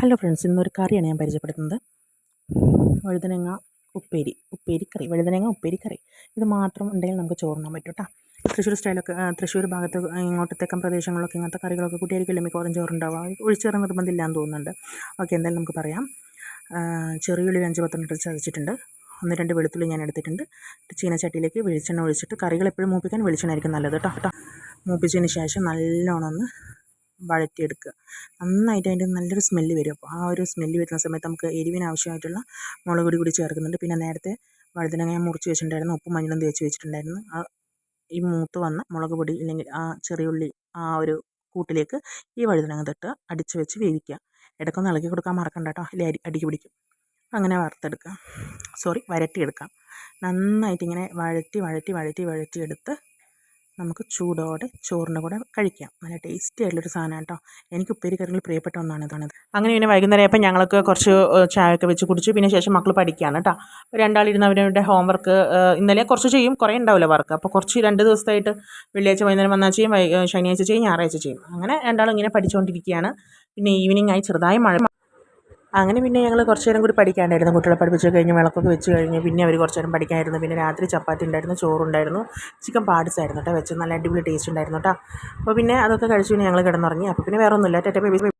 Hello friends, ഇന്നൊരു കറിയാണ് ഞാൻ പരിചയപ്പെടുത്തുന്നത്. വഴുതനങ്ങ ഉപ്പേരിക്കറി. വഴുതനങ്ങ ഉപ്പേരിക്കറി ഇത് മാത്രം ഉണ്ടെങ്കിൽ നമുക്ക് ചോറുണ്ണാൻ പറ്റും കേട്ടോ. തൃശ്ശൂർ സ്റ്റൈലൊക്കെ, തൃശ്ശൂർ ഭാഗത്ത് ഇങ്ങോട്ട് തെക്കൻ പ്രദേശങ്ങളിലൊക്കെ ഇങ്ങനത്തെ കറികളൊക്കെ കൂട്ടിയായിരിക്കില്ല മിക്കവാറും ചോറുണ്ടാവുക. ഒഴിച്ചേറെ നിർബന്ധമില്ലാന്ന് തോന്നുന്നുണ്ട്. ഓക്കെ, എന്തായാലും നമുക്ക് പറയാം. ചെറിയുള്ളി 5-10 ഇട്ട് ചതച്ചിട്ടുണ്ട്. 1-2 വെളുത്തുള്ളി ഞാൻ എടുത്തിട്ടുണ്ട്. ചീനച്ചട്ടിയിലേക്ക് വെളിച്ചെണ്ണ ഒഴിച്ചിട്ട്, കറികൾ എപ്പോഴും മൂപ്പിക്കാൻ വെളിച്ചെണ്ണ ആയിരിക്കും നല്ലത് കേട്ടോ. മൂപ്പിച്ചതിന് ശേഷം നല്ലോണം ഒന്ന് വഴറ്റിയെടുക്കുക. നന്നായിട്ട് അതിൻ്റെ നല്ലൊരു സ്മെല്ല് വരും. അപ്പോൾ ആ ഒരു സ്മെല്ല് വരുന്ന സമയത്ത് നമുക്ക് എരിവിന് ആവശ്യമായിട്ടുള്ള മുളക് പൊടി കൂടി ചേർക്കുന്നുണ്ട്. പിന്നെ നേരത്തെ വഴുതനങ്ങ ഞാൻ മുറിച്ച് വെച്ചിട്ടുണ്ടായിരുന്നു, ഉപ്പും മഞ്ഞളും തേച്ച് വെച്ചിട്ടുണ്ടായിരുന്നു. ഈ മൂത്ത് വന്ന മുളക് പൊടി അല്ലെങ്കിൽ ആ ചെറിയുള്ളി ആ ഒരു കൂട്ടിലേക്ക് ഈ വഴുതനങ്ങ തൊട്ട് അടിച്ച് വെച്ച് വേവിക്കുക. ഇടയ്ക്കൊന്ന് ഇളക്കി കൊടുക്കാൻ മറക്കണ്ട കേട്ടോ, അല്ലെങ്കിൽ അടിക്ക് പിടിക്കും. അങ്ങനെ വരട്ടിയെടുക്കാം. നന്നായിട്ട് ഇങ്ങനെ വഴറ്റിയെടുത്ത് നമുക്ക് ചൂടോടെ ചോറിൻ്റെ കൂടെ കഴിക്കാം. നല്ല ടേസ്റ്റി ആയിട്ടുള്ളൊരു സാധനമാണ് കേട്ടോ. എനിക്ക് ഉപ്പേരി കറികൾ പ്രിയപ്പെട്ട ഒന്നാണ് ഇതാണ്. അങ്ങനെ പിന്നെ വൈകുന്നേരം ആയപ്പോൾ ഞങ്ങൾക്ക് കുറച്ച് ചായയൊക്കെ വെച്ച് കുടിച്ചു. പിന്നെ ശേഷം മക്കൾ പഠിക്കുകയാണ് കേട്ടോ. രണ്ടാളിരുന്ന് അവരുടെ ഹോംവർക്ക് ഇന്നലെ കുറച്ച് ചെയ്യും, കുറേ ഉണ്ടാവില്ല വർക്ക്. അപ്പോൾ കുറച്ച് 2 ദിവസമായിട്ട് വെള്ളിയാഴ്ച വൈകുന്നേരം വന്നാൽ ചെയ്യും, ശനിയാഴ്ച ചെയ്യും, ഞായറാഴ്ച ചെയ്യും. അങ്ങനെ രണ്ടാളും ഇങ്ങനെ പഠിച്ചുകൊണ്ടിരിക്കുകയാണ്. പിന്നെ ഈവനിങ് ആയി ചെറുതായി മഴ. അങ്ങനെ പിന്നെ ഞങ്ങൾ കുറച്ച് നേരം കൂടി പഠിക്കാനായിരുന്നു. കുട്ടികളെ പഠിപ്പിച്ച് കഴിഞ്ഞ് വിളക്കൊക്കെ വെച്ച് കഴിഞ്ഞ് പിന്നെ അവർ കുറച്ച് നേരം പഠിക്കാനായിരുന്നു. പിന്നെ രാത്രി ചപ്പാത്തി ഉണ്ടായിരുന്നു, ചോറുണ്ടായിരുന്നു, ചിക്കൻ പാർട്സായിരുന്നു കേട്ടോ വെച്ച്. നല്ല അടിപൊളി ടേസ്റ്റ് ഉണ്ടായിരുന്നു കേട്ടോ. അപ്പോൾ പിന്നെ അതൊക്കെ കഴിച്ച് പിന്നെ ഞങ്ങൾ കിടന്നുറങ്ങി. അപ്പോൾ പിന്നെ വേറെ ഒന്നുമില്ല.